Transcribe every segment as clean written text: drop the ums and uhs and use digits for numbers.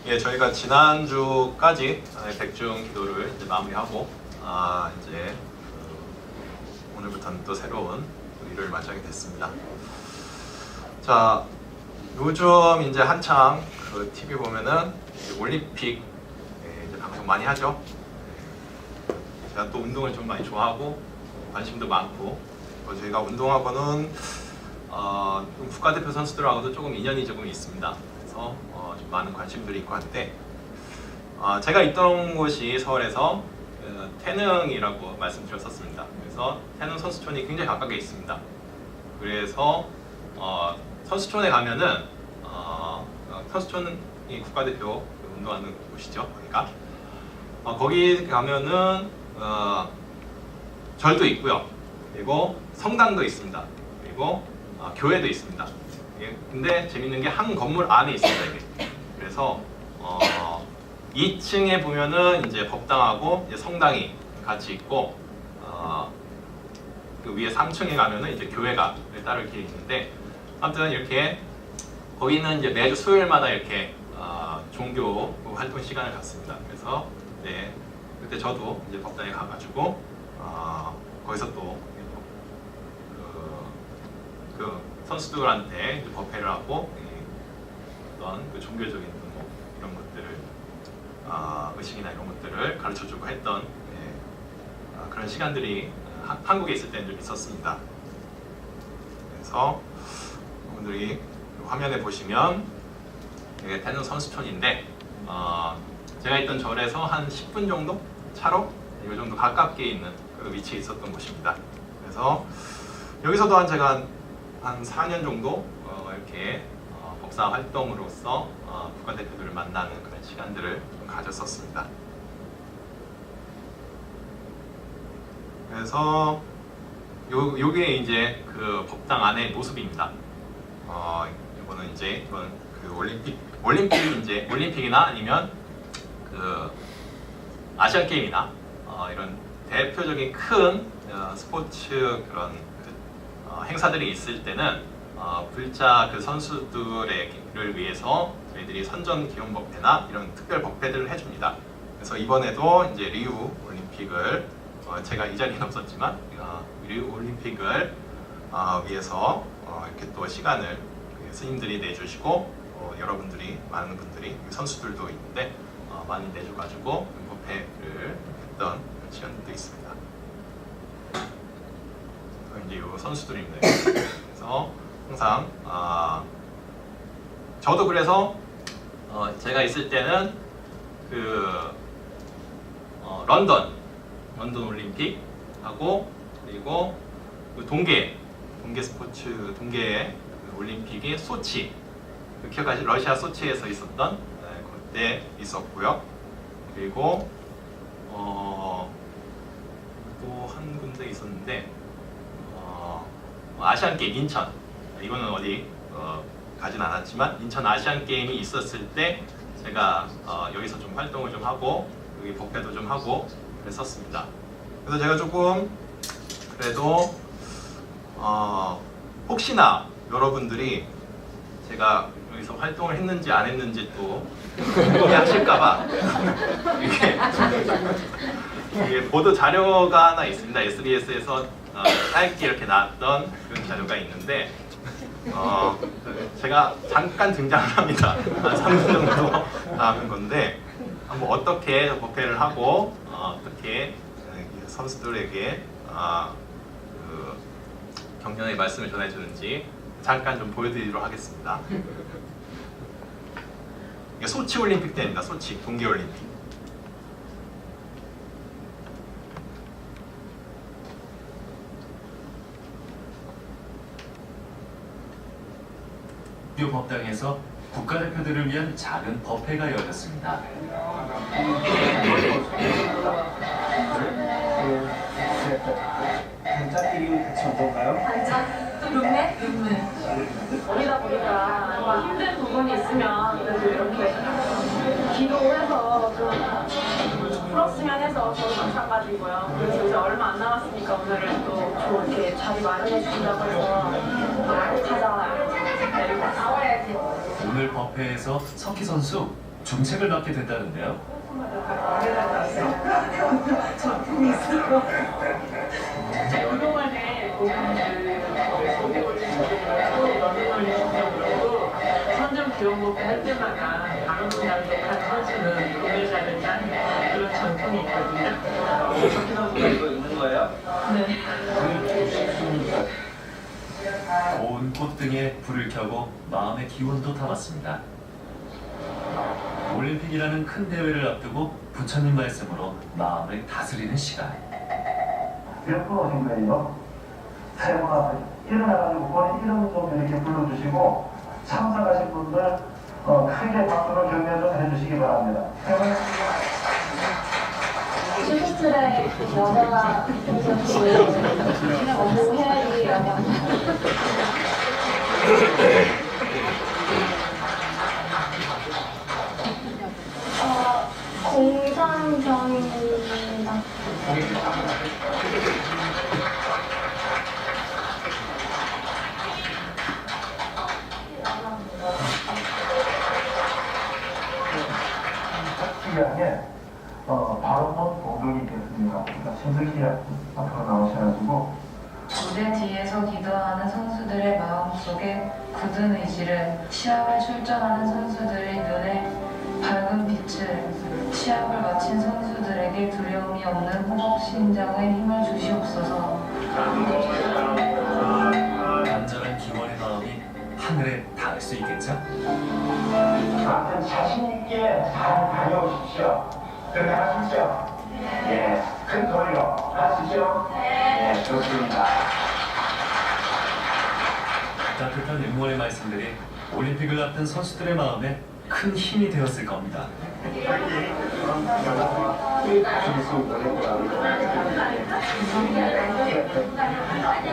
예, 저희가 지난주까지 백중 기도를 이제 마무리하고 이제 오늘부터는 또 새로운 일을 맞이하게 됐습니다. 자, 요즘 이제 한창 그 TV 보면은 이제 올림픽 이제 방송 많이 하죠. 제가 또 운동을 좀 많이 좋아하고 관심도 많고 저희가 운동하고는 좀 국가대표 선수들하고도 조금 인연이 조금 있습니다. 그래서 좀 많은 관심들이 있고 한데 제가 있던 곳이 서울에서 태능이라고 말씀드렸었습니다. 그래서 태능 선수촌이 굉장히 가깝게 있습니다. 그래서 선수촌에 가면은 선수촌이 국가대표 운동하는 곳이죠. 그러니까 거기 가면은 절도 있고요. 그리고 성당도 있습니다. 그리고 교회도 있습니다. 근데 재밌는 게 한 건물 안에 있습니다. 이게. 그래서 2층에 보면은 이제 법당하고 이제 성당이 같이 있고 그 위에 3층에 가면은 이제 교회가 따로 이렇게 있는데 아무튼 이렇게 거기는 이제 매주 수요일마다 이렇게 종교 활동 시간을 갖습니다. 그래서 네, 그때 저도 이제 법당에 가가지고 거기서 또 그 선수들한테 이제 법회를 하고 어떤 그 종교적인 뭐 이런 것들을 의식이나 이런 것들을 가르쳐주고 했던 그런 시간들이 한국에 있을 때는 좀 있었습니다. 그래서 여러분들이 화면에 보시면 이게 태능 선수촌인데 제가 있던 절에서 한 10분 정도 차로 이 정도 가깝게 있는 그 위치에 있었던 곳입니다. 그래서 여기서도 제가 한 4년 정도 이렇게 법사 활동으로서 국가대표들을 만나는 그런 시간들을 좀 가졌었습니다. 그래서 요게 이제 그 법당 안의 모습입니다. 이거는 이제 이건 그 올림픽이나 아니면 그 아시안 게임이나 이런 대표적인 큰 스포츠 그런 행사들이 있을 때는 불자 그 선수들을 위해서 저희들이 선전 기원 법회나 이런 특별 법회들을 해줍니다. 그래서 이번에도 이제 리우 올림픽을 제가 이 자리는 없었지만 리우 올림픽을 위해서 이렇게 또 시간을 스님들이 내주시고 여러분들이 많은 분들이 선수들도 있는데 많이 내줘가지고 법회를 했던 시간도 있습니다. 이제 이 선수들입니다. 그래서 항상 저도 그래서 제가 있을 때는 그 런던 올림픽 하고 그리고 그 동계 스포츠 동계 올림픽이 소치 기억하시 러시아 소치에서 있었던 그때 있었고요. 그리고 또 한 군데 있었는데 아시안 게임 인천 이거는 어디 가진 않았지만 인천 아시안 게임이 있었을 때 제가 여기서 좀 활동을 좀 하고 여기 법회도 좀 하고 그랬었습니다. 그래서 제가 조금 그래도 혹시나 여러분들이 제가 여기서 활동을 했는지 안 했는지 또 궁금해하실까봐 이게 보도 자료가 하나 있습니다. SBS에서 짧게 이렇게 나왔던 그런 자료가 있는데 제가 잠깐 등장을 합니다. 한 3분 정도 나오는 건데 한번 어떻게 법회를 하고 어떻게 선수들에게 그 격려의 말씀을 전해주는지 잠깐 좀 보여드리도록 하겠습니다. 이게 소치 올림픽 때입니다. 소치 동계 올림픽. 리우 법당에서 국가대표들을 위한 작은 법회가 열렸습니다. 단짝끼리 같이 어떨까요? 단짝? 좀 룸메? 어리다 보니까 뭔가 힘든 부분이 있으면 그래도 이렇게 기도해서 좀 풀었으면 해서 저도 마찬가지고요. 그래서 이제 얼마 안 남았으니까 오늘은 또 좋게 자리 마련해 주신다고 해서 또 가자 데리고 왔어요. 오늘 법회에서 석희 선수 중책을 맡게 됐다는데요. 그동안에 선정 기록목 할 때마다 다른 분야를 독한 선수는 구매자를 짜는 그런 전통이 있거든요. 석희 선수가 이거 있는 거예요? 네. 고운 꽃등에 불을 켜고 마음의 기운도 담았습니다. 올림픽이라는 큰 대회를 앞두고 부처님 말씀으로 마음을 다스리는 시간. 몇 분 오신 거예요? 세분하고 일어나가지고 본인 이름 좀 이렇게 불러주시고 참석하신 분들 크게 박수로 격려 좀 해주시기 바랍니다. 슈스트레이 여자가 너무 해야지라면 공상병입니다. 특이하게 발언문 공동이 있겠습니다. 신석희 앞으로 나오셔가지고 무대 뒤에서 기도하는 선수들의 마음속에 굳은 의지를, 시합을 출전하는 선수들의 눈에 밝은 빛을, 시합을 마친 선수들에게 두려움이 없는 호복심장에 힘을 주시옵소서. 간절한 기원의 마음이 하늘에 닿을 수 있겠죠? 아무튼 자신있게 잘 다녀오십시오. 그렇게 하십시오. 예, 큰 소리로 하시죠. 네, 좋습니다. 따뜻한 응원의 말씀들이 올림픽을 앞둔 선수들의 마음에 큰 힘이 되었을 겁니다.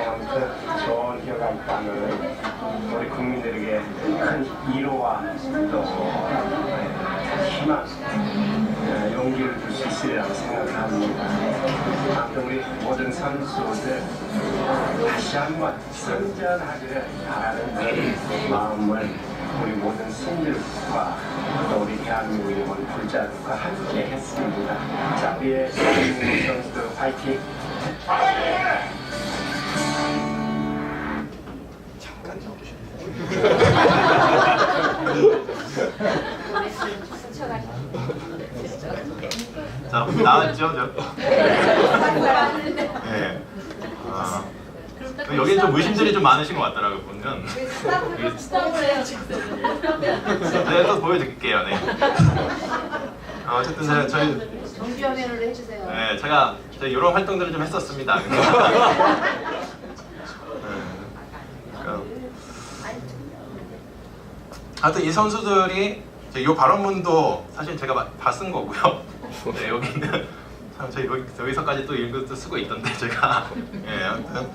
아무튼 좋은 결과 있다면 우리 국민들에게 큰 위로와 또 희망, 용기를 줄 수 있으리라고 생각합니다. 아무튼 우리 모든 선수들 다시 한번 선전하기를 바라는 마음을 우리 모든 승들과 또 우리 대한민국의 모든 불자들과 함께 했습니다. 자, 우리의 대한민국 선수들 화이팅! 자, 나왔죠, 저? 네. 여기 좀 의심들이 좀 많으신 것 같더라고요, 보면. 네, 또 보여드릴게요, 네. 어쨌든 저희 정비화면으로 해주세요. 네, 제가 이런 활동들을 좀 했었습니다. 하여튼 이 선수들이 이 발언문도 사실 제가 다 쓴 거고요. 네, 여기는 참 저희 여기서까지 또 읽어도 쓰고 있던데 제가 예, 아무튼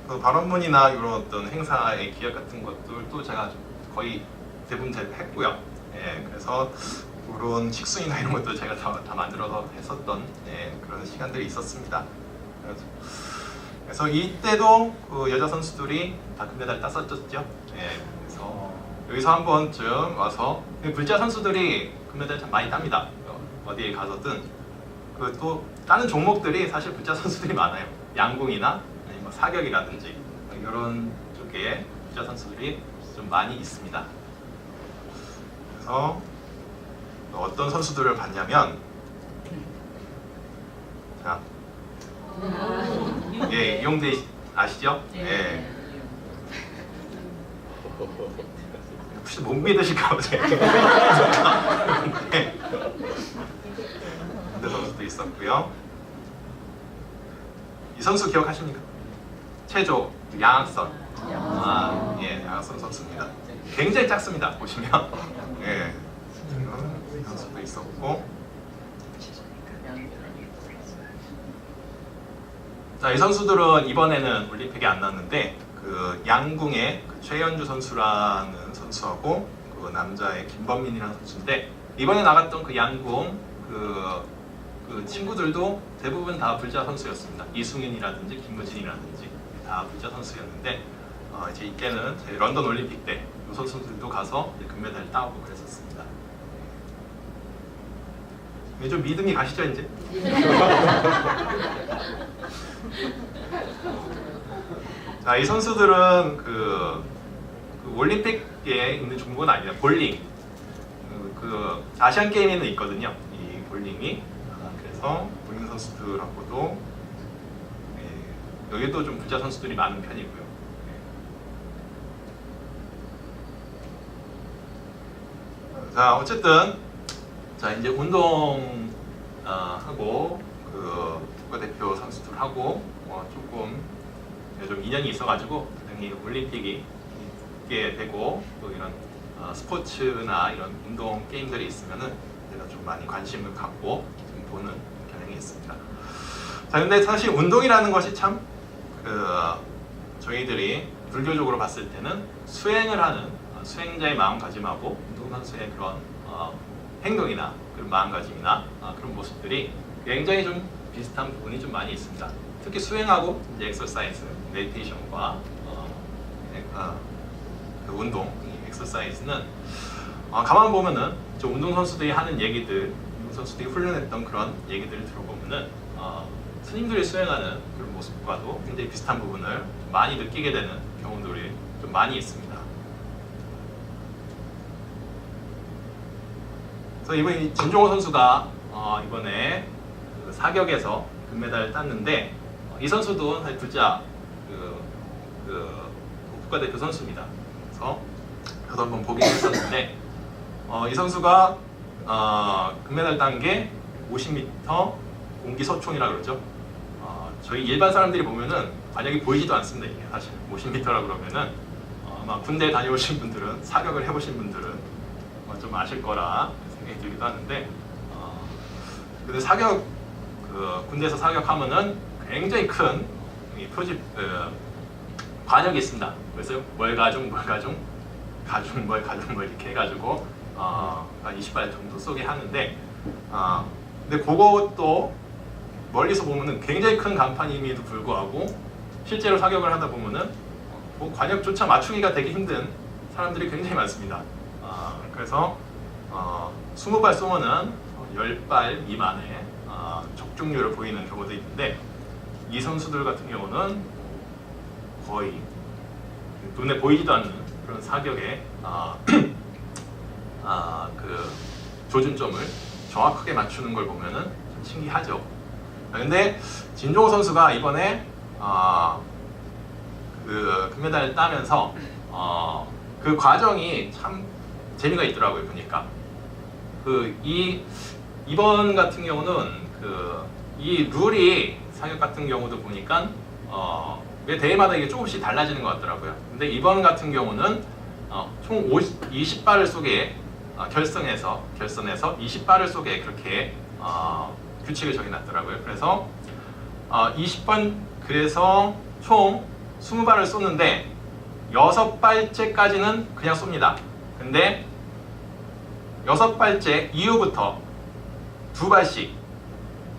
그 발언문이나 이런 어떤 행사의 기획 같은 것들도 제가 거의 대부분 했고요. 예, 그래서 그런 식순이나 이런 것도 제가 다 만들어서 했었던 그런 시간들이 있었습니다. 그래서 이때도 그 여자 선수들이 다 금메달 땄었죠. 예, 그래서 여기서 한 번쯤 와서 불자 선수들이 금메달 참 많이 땁니다. 어디에 가서든 그 또 다른 종목들이 사실 불자 선수들이 많아요. 양궁이나 아니면 사격이라든지 이런 쪽에 불자 선수들이 좀 많이 있습니다. 그래서 어떤 선수들을 봤냐면 자, 예, 이용대 아시죠? 예. 혹시 못 믿으실까 보세요. 네. 이용대 선수도 있었고요. 이 선수 기억하십니까? 체조 양학선. 예, 양학선 선수입니다. 굉장히 작습니다. 보시면. 예. 이 선수도 있었고. 자, 이 선수들은 이번에는 올림픽에 안 나왔는데 그 양궁의 그 최현주 선수라는 선수하고 그 남자의 김범민이라는 선수인데 이번에 나갔던 그 양궁 그 친구들도 대부분 다 불자 선수였습니다. 이승윤이라든지 김무진이라든지 다 불자 선수였는데 이제 이때는 저희 런던 올림픽 때 이 선수들도 가서 이제 금메달을 따오고 그랬었습니다. 좀 믿음이 가시죠 이제? 자, 이 선수들은 그 올림픽에 있는 종목은 아니에요. 볼링. 그 아시안 게임에는 있거든요. 이 볼링이. 그래서 볼링 선수들하고도 여기도 좀 부자 선수들이 많은 편이고요. 자, 어쨌든 자 이제 운동 하고 그 국가대표 선수들하고 조금 좀 인연이 있어가지고 당연히 올림픽이 있게 되고 또 이런 스포츠나 이런 운동 게임들이 있으면은 제가 좀 많이 관심을 갖고 좀 보는 경향이 있습니다. 자, 근데 사실 운동이라는 것이 참 저희들이 불교적으로 봤을 때는 수행을 하는 수행자의 마음가짐하고 운동선수의 그런 행동이나 그런 마음가짐이나 그런 모습들이 굉장히 좀 비슷한 부분이 좀 많이 있습니다. 특히 수행하고 이제 엑서사이즈, 메디테이션과 그 운동, 엑서사이즈는 가만 보면은 운동선수들이 하는 얘기들, 운동선수들이 훈련했던 그런 얘기들을 들어보면은 스님들이 수행하는 그런 모습과도 굉장히 비슷한 부분을 많이 느끼게 되는 경우들이 좀 많이 있습니다. 그래서 이번에 진종호 선수가 이번에 그 사격에서 금메달을 땄는데 이 선수도 사실 부자 국가대표 선수입니다. 그래서 저도 한번 보긴 했었는데 이 선수가 금메달 딴 게 50m 공기 서총이라 그러죠. 저희 일반 사람들이 보면은 만약에 보이지도 않습니다. 이게 사실 50m라 그러면은 아마 군대 다녀오신 분들은 사격을 해보신 분들은 좀 아실 거라 생각이 들기도 하는데 근데 사격 군대에서 사격하면은 굉장히 큰 표집 관역이 있습니다. 그래서 멀가중 가중 이렇게 해가지고 한 20발 정도 쏘게 하는데 근데 그것도 멀리서 보면은 굉장히 큰 간판임에도 불구하고 실제로 사격을 하다 보면은 그 관역조차 맞추기가 되게 힘든 사람들이 굉장히 많습니다. 그래서 20발 쏘면은 10발 미만의 적중률을 보이는 경우도 있는데 이 선수들 같은 경우는 거의 눈에 보이지도 않는 그런 사격에 그 조준점을 정확하게 맞추는 걸 보면은 좀 신기하죠. 근데 진종호 선수가 이번에 그 금메달을 따면서 그 과정이 참 재미가 있더라고요. 보니까 이번 같은 경우는 이 룰이 사격 같은 경우도 보니까 매 대회마다 이게 조금씩 달라지는 것 같더라고요. 근데 이번 같은 경우는 총 20발을 쏘게 결선에서 20발을 쏘게 그렇게 규칙을 정해놨더라고요. 그래서 20번 그래서 총 20발을 쏘는데 6발째까지는 그냥 쏩니다. 근데 6발째 이후부터 2발씩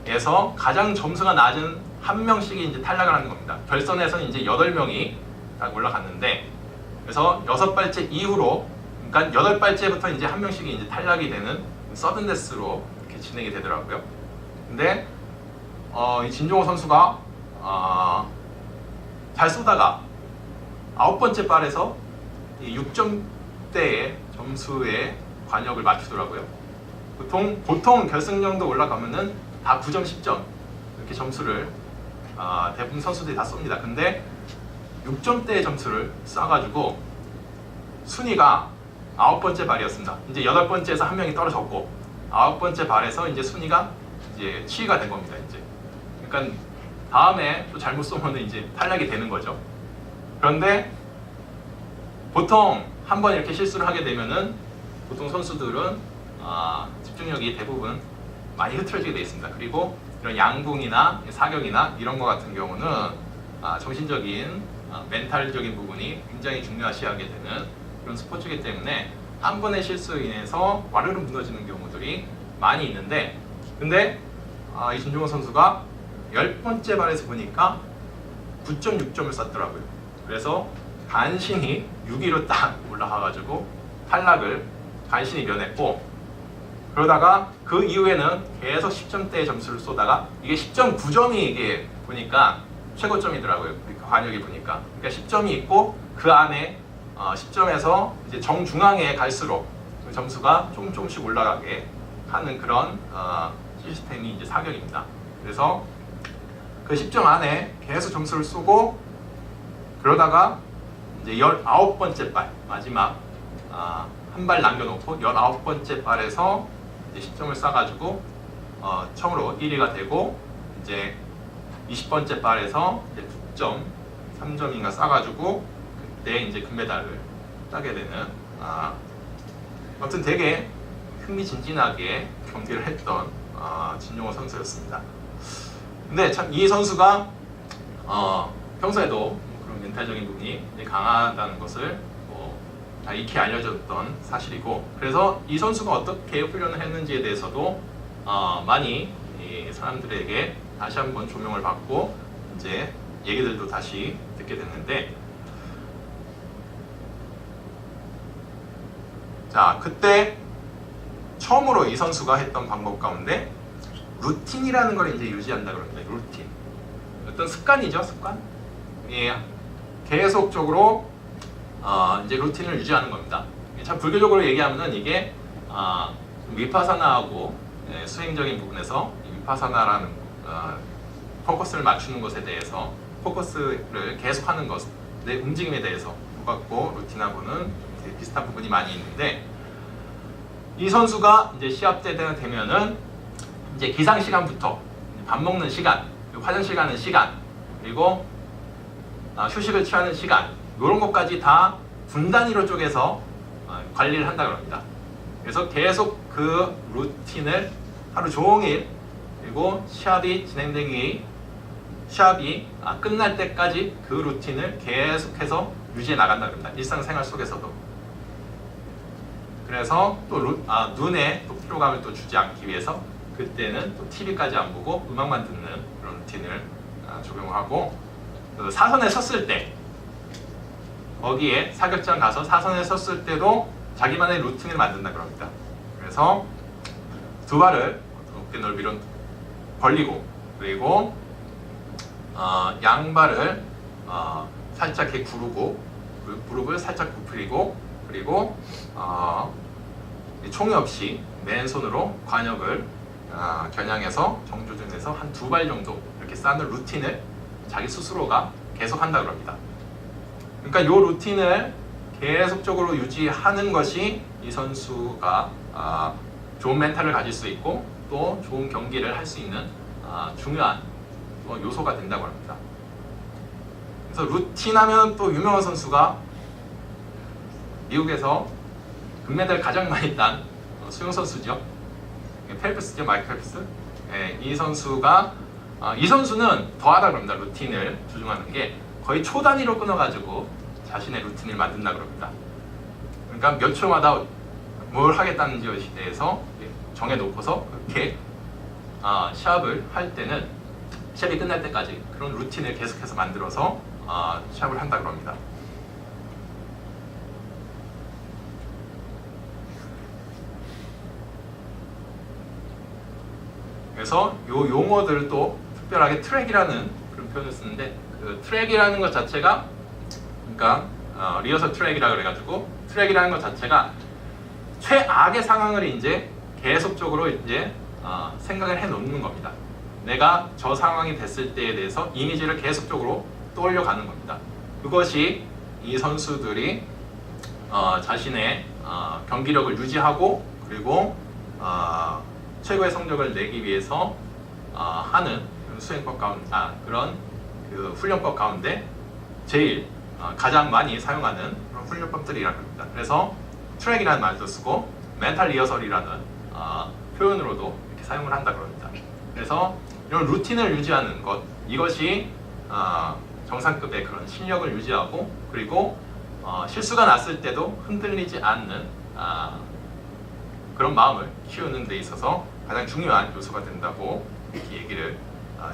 에서 가장 점수가 낮은 한 명씩이 이제 탈락을 하는 겁니다. 결선에서는 이제 8명이 딱 올라갔는데 그래서 6발째 이후로 그러니까 8발째부터 이제 한 명씩이 이제 탈락이 되는 서든데스로 이렇게 진행이 되더라고요. 근데 이 진종호 선수가 잘 쏘다가 9번째 발에서 6점대의 점수의 관역을 맞추더라고요. 보통 결승정도 올라가면은 다 9점, 10점 이렇게 점수를 대부분 선수들이 다 쏩니다. 근데 6점대의 점수를 쏴가지고 순위가 9번째 발이었습니다. 이제 8번째에서 한 명이 떨어졌고 9번째 발에서 이제 순위가 이제 치위가 된 겁니다. 이제 그러니까 다음에 또 잘못 쏘면 이제 탈락이 되는 거죠. 그런데 보통 한 번 이렇게 실수를 하게 되면은 보통 선수들은 집중력이 대부분 많이 흐트러지게 되어 있습니다. 그리고 이런 양궁이나 사격이나 이런 거 같은 경우는 정신적인 멘탈적인 부분이 굉장히 중요시하게 되는 그런 스포츠이기 때문에 한 번의 실수로 인해서 와르르 무너지는 경우들이 많이 있는데 근데 이 진종호 선수가 10번째 발에서 보니까 9.6점을 쐈더라고요. 그래서 간신히 6위로 딱 올라가가지고 탈락을 간신히 면했고, 그러다가 그 이후에는 계속 10점대의 점수를 쏘다가 이게 10.9점이 이게 보니까 최고점이더라고요. 그 관역이 보니까. 그러니까 10점이 있고 그 안에 10점에서 이제 정중앙에 갈수록 그 점수가 조금씩 올라가게 하는 그런 시스템이 이제 사격입니다. 그래서 그 10점 안에 계속 점수를 쏘고, 그러다가 이제 19번째 발, 마지막 한 발 남겨놓고 19번째 발에서 이제 10점을 쏴가지고 처음으로 1위가 되고, 이제 20번째 발에서 이제 9점, 3점인가 쏴가지고 그때 이제 금메달을 따게 되는, 아무튼 되게 흥미진진하게 경기를 했던 진용호 선수였습니다. 근데 참 이 선수가 평소에도 그런 멘탈적인 부분이 강하다는 것을 다 익히 알려졌던 사실이고, 그래서 이 선수가 어떻게 훈련을 했는지에 대해서도 많이 사람들에게 다시 한번 조명을 받고 이제 얘기들도 다시 듣게 됐는데, 자, 그때 처음으로 이 선수가 했던 방법 가운데 루틴이라는 걸 이제 유지한다 그럽니다. 루틴. 어떤 습관이죠, 습관. 예, 계속적으로 이제 루틴을 유지하는 겁니다. 참 불교적으로 얘기하면은 이게 위파사나하고 수행적인 부분에서 위파사나라는 포커스를 맞추는 것에 대해서, 포커스를 계속하는 것, 내 움직임에 대해서 똑같고 루틴하고는 비슷한 부분이 많이 있는데, 이 선수가 이제 시합 때 되면은 이제 기상 시간부터 밥 먹는 시간, 화장실 가는 시간, 그리고 휴식을 취하는 시간, 이런 것까지 다 분단위로 쪼개서 관리를 한다 그럽니다. 그래서 계속 그 루틴을 하루 종일, 그리고 시합이 진행되기, 시합이 끝날 때까지 그 루틴을 계속해서 유지해 나간다 그럽니다. 일상생활 속에서도. 그래서 또 눈에 또 피로감을 또 주지 않기 위해서 그때는 또 TV까지 안 보고 음악만 듣는 그런 루틴을 적용하고, 그 사선에 섰을 때, 거기에 사격장 가서 사선에 섰을 때도 자기만의 루틴을 만든다 그럽니다. 그래서 두 발을 어깨 넓이로 벌리고, 그리고 양발을 살짝 이렇게 구르고, 무릎을 살짝 굽히고, 그리고 총이 없이 맨손으로 관역을 겨냥해서 정조준해서 한 2발 정도 이렇게 쌓는 루틴을 자기 스스로가 계속 한다 그럽니다. 그러니까 이 루틴을 계속적으로 유지하는 것이 이 선수가 좋은 멘탈을 가질 수 있고 또 좋은 경기를 할 수 있는 중요한 요소가 된다고 합니다. 그래서 루틴하면 또 유명한 선수가 미국에서 금메달 가장 많이 딴 수영 선수죠. 펠프스죠, 마이크 펠프스. 이 선수가 이 선수는 더하다 그럽니다. 루틴을 조종하는 게 거의 초 단위로 끊어가지고 자신의 루틴을 만든다 그럽니다. 그러니까 몇 초마다 뭘 하겠다는지에 대해서 정해놓고서 그렇게 시합을 할 때는 시합이 끝날 때까지 그런 루틴을 계속해서 만들어서 시합을 한다 그럽니다. 그래서 요 용어들도 특별하게 트랙이라는 그런 표현을 쓰는데, 그 트랙이라는 것 자체가, 그러니까 리허설 트랙이라 그래가지고 트랙이라는 것 자체가 최악의 상황을 이제 계속적으로 이제 생각을 해 놓는 겁니다. 내가 저 상황이 됐을 때에 대해서 이미지를 계속적으로 떠올려 가는 겁니다. 그것이 이 선수들이 자신의 경기력을 유지하고 그리고 최고의 성적을 내기 위해서 하는 수행법 가운데 그런 그 훈련법 가운데 제일 가장 많이 사용하는 그런 훈련법들이라고 합니다. 그래서 트랙이라는 말도 쓰고 멘탈 리허설이라는 표현으로도 이렇게 사용을 한다고 합니다. 그래서 이런 루틴을 유지하는 것, 이것이 정상급의 그런 실력을 유지하고 그리고 실수가 났을 때도 흔들리지 않는 그런 마음을 키우는 데 있어서 가장 중요한 요소가 된다고 이렇게 얘기를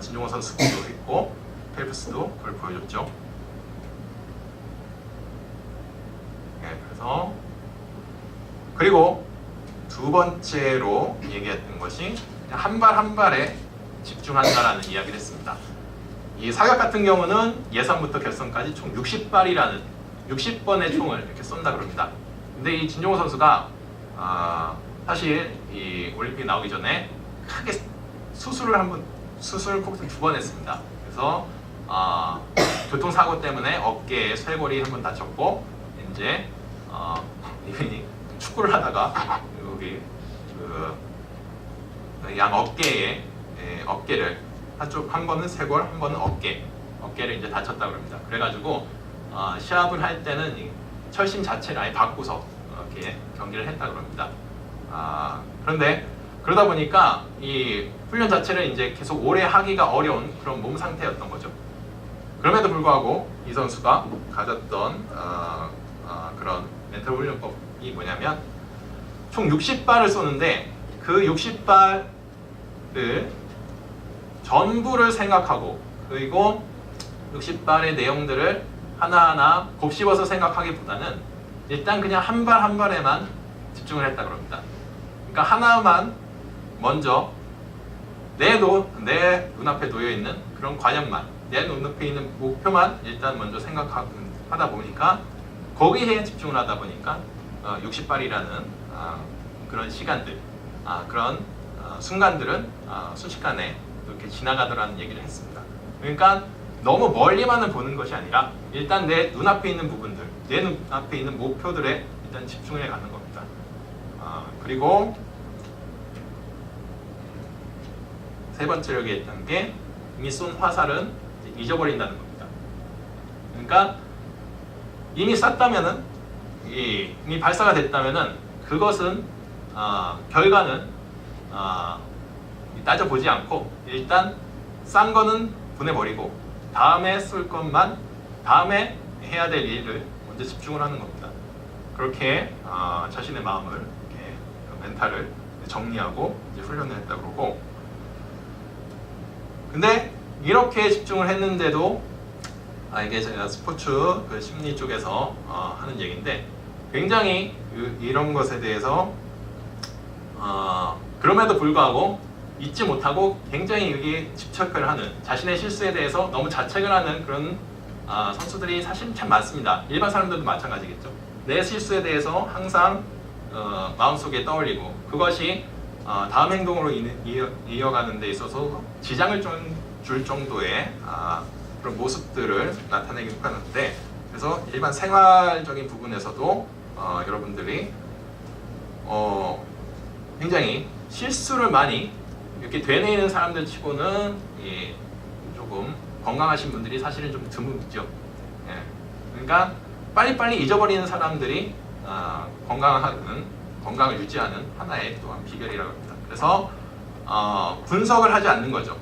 진종호 선수도 했고 펠프스도 그걸 보여줬죠. 그리고 두 번째로 얘기했던 것이 한 발 한 발에 집중한다라는 이야기를 했습니다. 이 사격 같은 경우는 예선부터 결선까지 총 60발이라는 60번의 총을 이렇게 쏜다 그럽니다. 근데 이 진종호 선수가 사실 이 올림픽 나오기 전에 크게 수술 코스 2번 했습니다. 그래서 교통사고 때문에 어깨에 쇄골이 한 번 다쳤고 이제 이분이 축구를 하다가 여기 양 어깨에 어깨를 한쪽 한 번은 쇄골 한 번은 어깨를 이제 다쳤다 그럽니다. 그래가지고 시합을 할 때는 이 철심 자체를 아예 바꾸서 이렇게 경기를 했다 그럽니다. 그런데 그러다 보니까 이 훈련 자체를 이제 계속 오래 하기가 어려운 그런 몸 상태였던 거죠. 그럼에도 불구하고 이 선수가 가졌던 그런 멘탈 훈련법이 뭐냐면 총 60발을 쏘는데 그 60발을 전부를 생각하고 그리고 60발의 내용들을 하나하나 곱씹어서 생각하기보다는 일단 그냥 한 발 한 발에만 집중을 했다 그럽니다. 그러니까 하나만 먼저 내 눈앞에 놓여있는 그런 과정만 내 눈앞에 있는 목표만 일단 먼저 생각하다 보니까 거기에 집중을 하다 보니까 60발이라는 그런 시간들 그런 순간들은 순식간에 이렇게 지나가더라는 얘기를 했습니다. 그러니까 너무 멀리만은 보는 것이 아니라 일단 내 눈앞에 있는 부분들, 내 눈앞에 있는 목표들에 일단 집중을 해가는 겁니다. 그리고 세 번째로 얘기했던 게 이미 쏜 화살은 잊어버린다는 겁니다. 그러니까 이미 쐈다면은 이미 발사가 됐다면은 그것은 결과는 따져보지 않고 일단 싼 거는 보내버리고 다음에 쏠 것만 다음에 해야 될 일을 먼저 집중을 하는 겁니다. 그렇게 자신의 마음을 이렇게 멘탈을 정리하고 이제 훈련을 했다 그러고 근데 이렇게 집중을 했는데도 이게 제가 스포츠 그 심리 쪽에서 하는 얘기인데 굉장히 이런 것에 대해서 그럼에도 불구하고 잊지 못하고 굉장히 여기 집착을 하는 자신의 실수에 대해서 너무 자책을 하는 그런 선수들이 사실 참 많습니다. 일반 사람들도 마찬가지겠죠. 내 실수에 대해서 항상 마음속에 떠올리고 그것이 다음 행동으로 이어가는 데 있어서 지장을 줄 정도의 그런 모습들을 나타내기도 하는데 그래서 일반 생활적인 부분에서도 여러분들이 굉장히 실수를 많이 이렇게 되뇌이는 사람들 치고는 조금 건강하신 분들이 사실은 좀 드물죠. 그러니까 빨리빨리 잊어버리는 사람들이 건강을 유지하는 하나의 또한 비결이라고 합니다. 그래서 분석을 하지 않는 거죠.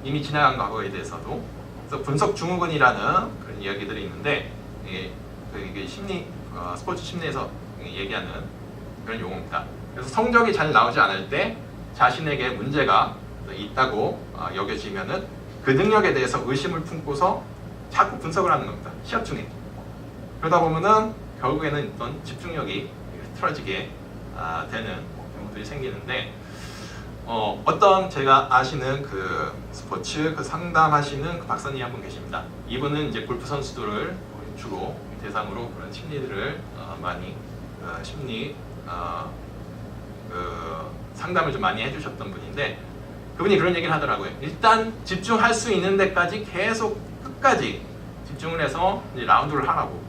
이미 지나간 과거에 대해서도. 그래서 분석 증후군이라는 그런 이야기들이 있는데 이게 스포츠 심리에서 얘기하는 그런 용어입니다. 그래서 성적이 잘 나오지 않을 때 자신에게 문제가 있다고 여겨지면은 그 능력에 대해서 의심을 품고서 자꾸 분석을 하는 겁니다. 시합 중에. 그러다 보면은 결국에는 어떤 집중력이 틀어지게 되는 경우들이 생기는데 어떤 제가 아시는 그 스포츠 그 상담하시는 그 박사님 한 분 계십니다. 이분은 이제 골프 선수들을 주로 대상으로 그런 심리들을 많이 심리 상담을 좀 많이 해주셨던 분인데 그분이 그런 얘기를 하더라고요. 일단 집중할 수 있는 데까지 계속 끝까지 집중을 해서 이제 라운드를 하라고.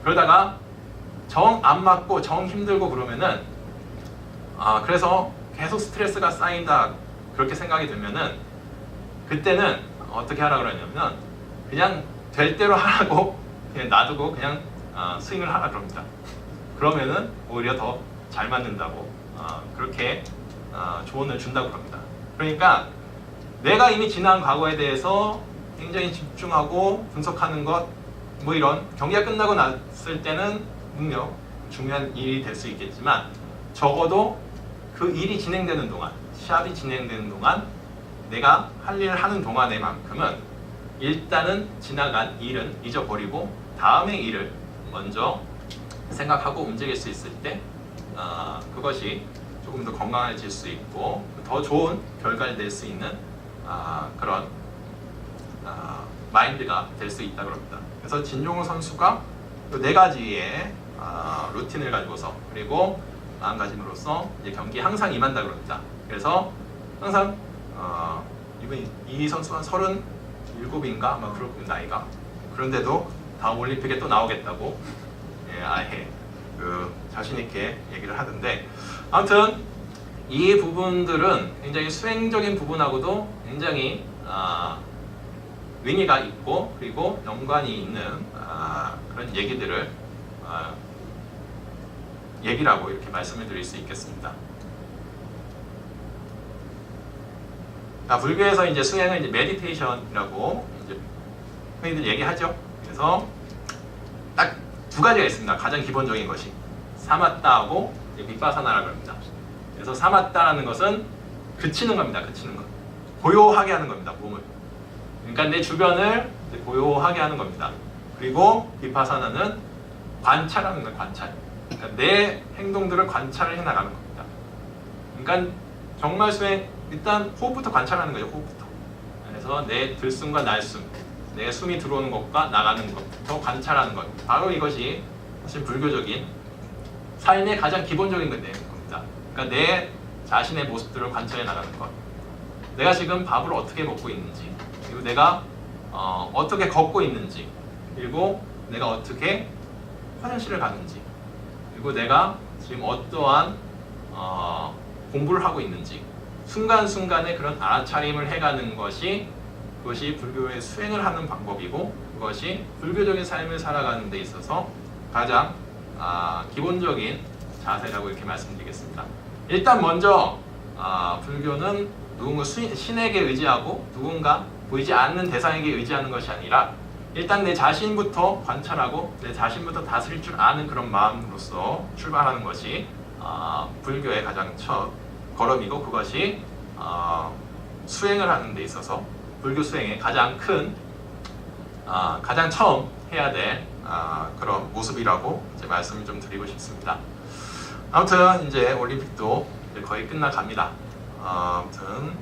그러다가 정 안 맞고 정 힘들고 그러면은 그래서 계속 스트레스가 쌓인다 그렇게 생각이 들면은 그때는 어떻게 하라 그러냐면 그냥 될 대로 하라고 그냥 놔두고 그냥 스윙을 하라 그럽니다. 그러면은 오히려 더 잘 맞는다고 그렇게 조언을 준다고 합니다. 그러니까 내가 이미 지난 과거에 대해서 굉장히 집중하고 분석하는 것 뭐 이런 경기가 끝나고 났을 때는 분명 중요한 일이 될 수 있겠지만 적어도 그 일이 진행되는 동안 시합이 진행되는 동안 내가 할 일을 하는 동안에만큼은 일단은 지나간 일은 잊어버리고 다음의 일을 먼저 생각하고 움직일 수 있을 때 그것이 조금 더 건강해질 수 있고 더 좋은 결과를 낼 수 있는 그런 마인드가 될 수 있다고 합니다. 그래서 진종우 선수가 이 4가지의 루틴을 가지고서 그리고 마음가짐으로써 이제 경기에 항상 임한다고 합니다. 그래서 항상 이 선수가 37인가 아마 그럴 겁니다, 나이가. 그런데도 다음 올림픽에 또 나오겠다고 아예 자신 있게 얘기를 하던데, 아무튼 이 부분들은 굉장히 수행적인 부분하고도 굉장히 의미가 있고 그리고 연관이 있는 그런 얘기들을 얘기라고 이렇게 말씀을 드릴 수 있겠습니다. 불교에서 이제 수행은 이제 메디테이션이라고 이제 흔히들 얘기하죠. 그래서 딱 2가지가 있습니다. 가장 기본적인 것이 사마타하고 비파사나라고 합니다. 그래서 사마타라는 것은 그치는 겁니다. 그치는 것. 고요하게 하는 겁니다. 몸을. 그러니까 내 주변을 고요하게 하는 겁니다. 그리고 비파사나는 관찰하는 거예요. 관찰. 그러니까 내 행동들을 관찰을 해나가는 겁니다. 그러니까 정말 수행, 일단 호흡부터 관찰하는 거예요. 호흡부터. 그래서 내 들숨과 날숨, 내 숨이 들어오는 것과 나가는 것부터 관찰하는 것. 바로 이것이 사실 불교적인 삶의 가장 기본적인 겁니다. 그러니까 내 자신의 모습들을 관찰해 나가는 것. 내가 지금 밥을 어떻게 먹고 있는지, 그리고 내가 어떻게 걷고 있는지, 그리고 내가 어떻게 화장실을 가는지, 그리고 내가 지금 어떠한 공부를 하고 있는지, 순간순간에 그런 알아차림을 해가는 것이 그것이 불교의 수행을 하는 방법이고, 그것이 불교적인 삶을 살아가는 데 있어서 가장 기본적인 자세라고 이렇게 말씀드리겠습니다. 일단 먼저 불교는 누군가 신에게 의지하고 누군가 보이지 않는 대상에게 의지하는 것이 아니라 일단 내 자신부터 관찰하고 내 자신부터 다스릴 줄 아는 그런 마음으로서 출발하는 것이 불교의 가장 첫 걸음이고, 그것이 수행을 하는 데 있어서 불교 수행의 가장 큰 가장 처음 해야 될 그런 모습이라고 이제 말씀을 좀 드리고 싶습니다. 아무튼 이제 올림픽도 이제 거의 끝나갑니다. 아무튼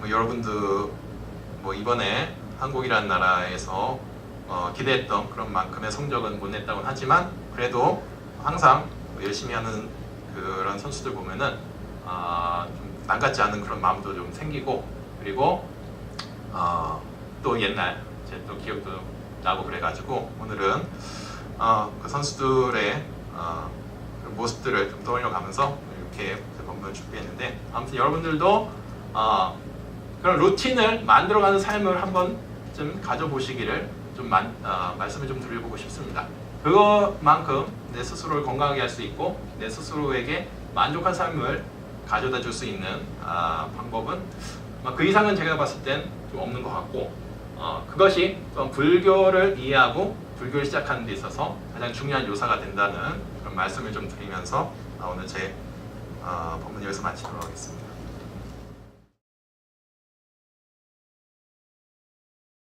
여러분들 이번에 한국이라는 나라에서 기대했던 그런 만큼의 성적은 못 냈다고는 하지만 그래도 항상 열심히 하는 그런 선수들 보면은 좀 남같지 않은 그런 마음도 좀 생기고, 그리고 또 옛날 제 또 기억도 나고 그래가지고 오늘은 그 선수들의 그런 모습들을 좀 떠올려가면서 이렇게 본문을 준비했는데, 아무튼 여러분들도 그런 루틴을 만들어가는 삶을 한번 좀 가져보시기를 좀 말씀을 좀 드려보고 싶습니다. 그것만큼 내 스스로를 건강하게 할 수 있고 내 스스로에게 만족한 삶을 가져다 줄 수 있는 방법은 그 이상은 제가 봤을 땐 좀 없는 것 같고, 그것이 또 불교를 이해하고 불교를 시작하는 데 있어서 가장 중요한 요소가 된다는 그런 말씀을 좀 드리면서 오늘 제 법문 여기서 마치도록 하겠습니다.